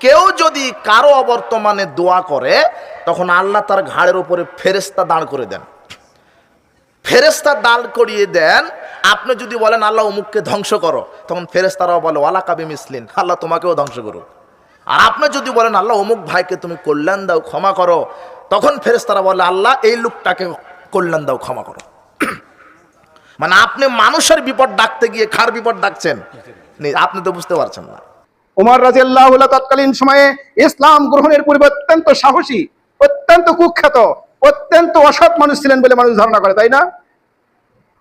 কেউ যদি কারো অবর্তমানে দোয়া করে তখন আল্লাহ তার ঘাড়ের উপরে ফেরেশতা দাঁড় করে দেন। ফেরেশতা দাঁড় করিয়ে দেন। আপনি যদি বলেন আল্লাহ অমুককে ধ্বংস করো, তখন ফেরেশতারাও বলে ওয়ালা কাবি মিসলিন, আল্লাহ তোমাকেও ধ্বংস করুক। আর আপনি যদি বলেন আল্লাহ অমুক ভাইকে তুমি কল্যাণ দাও, ক্ষমা করো, তখন ফেরেশতারা বলে আল্লাহ এই লোকটাকে কল্যাণ দাও, ক্ষমা করো। মানে আপনি মানুষের বিপদ ডাকতে গিয়ে কার বিপদ ডাকছেন আপনি তো বুঝতে পারছেন না। ওমর রাদিয়াল্লাহু আনহু তৎকালীন সময়ে ইসলাম গ্রহণের পূর্বে অত্যন্ত সাহসী, অত্যন্ত কুখ্যাত, অত্যন্ত অসৎ মানুষ ছিলেন বলে মানুষ ধারণা করে, তাই না?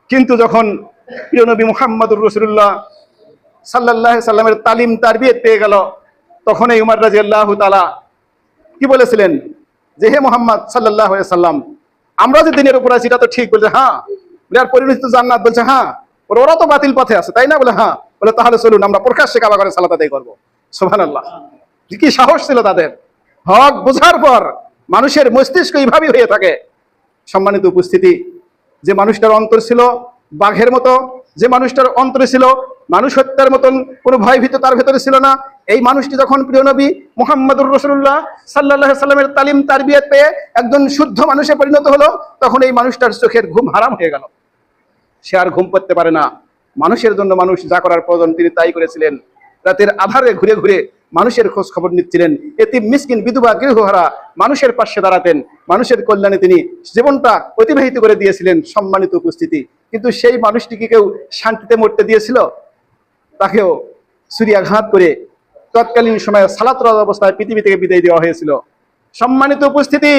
কিন্তু যখন প্রিয় নবী মুহাম্মদুর রাসূলুল্লাহ সাল্লাল্লাহু আলাইহি সাল্লামের তালিম তারবিয়ত পেয়ে গেল, তখন এই ওমর রাদিয়াল্লাহু তাআলা কি বলেছিলেন যে হে মুহাম্মদ সাল্লাল্লাহু আলাইহি সাল্লাম, আমরা যে দিনের উপর আছি এটা তো ঠিক। বলছে হ্যাঁ। এর পরিণতি তো জান্নাত। বলছে হ্যাঁ। ওরা তো বাতিল পথে আছে, তাই না? বলে হ্যাঁ। বলে তাহলে চলুন আমরা প্রকাশ্যে কাবা ঘরে সালাত আদায় করবো। সুবহানাল্লাহ, কি সাহস ছিল তাদের! হক বোঝার পর মানুষের মস্তিষ্ক এইভাবেই হয়ে থাকে। সম্মানিত উপস্থিতি, যে মানুষটার অন্তর ছিল বাঘের মতো, যে মানুষটার অন্তরে ছিল মানুষ হত্যার মতন কোনো ভয় ভীত তার ভেতরে ছিল না, এই মানুষটি যখন প্রিয় নবী মুহাম্মদুর রাসূলুল্লাহ সাল্লাল্লাহু আলাইহি সাল্লামের তালিম তারবিয়ত পেয়ে একজন শুদ্ধ মানুষে পরিণত হলো, তখন এই মানুষটার চোখের ঘুম হারাম হয়ে গেল। সে আর ঘুম পড়তে পারে না। মানুষের জন্য মানুষ যা করার প্রয়োজন তিনি তাই করেছিলেন। রাতের আধারে ঘুরে ঘুরে মানুষের খোঁজ খবর নিচ্ছিলেন। এতিম মিসকিন বিধবা গৃহহারা মানুষের পাশে দাঁড়াতেন, মানুষের কল্যাণে তিনি জীবনটা অতিবাহিত করে দিয়েছিলেন। সম্মানিত উপস্থিতি, কিন্তু সেই মানুষটিকে কেউ শান্তিতে মরতে দিয়েছিল? তাকেও ছুরিয়াঘাত করে তৎকালীন সময়ে সালাত অবস্থায় পৃথিবী থেকে বিদায় দেওয়া হয়েছিল। সম্মানিত উপস্থিতি।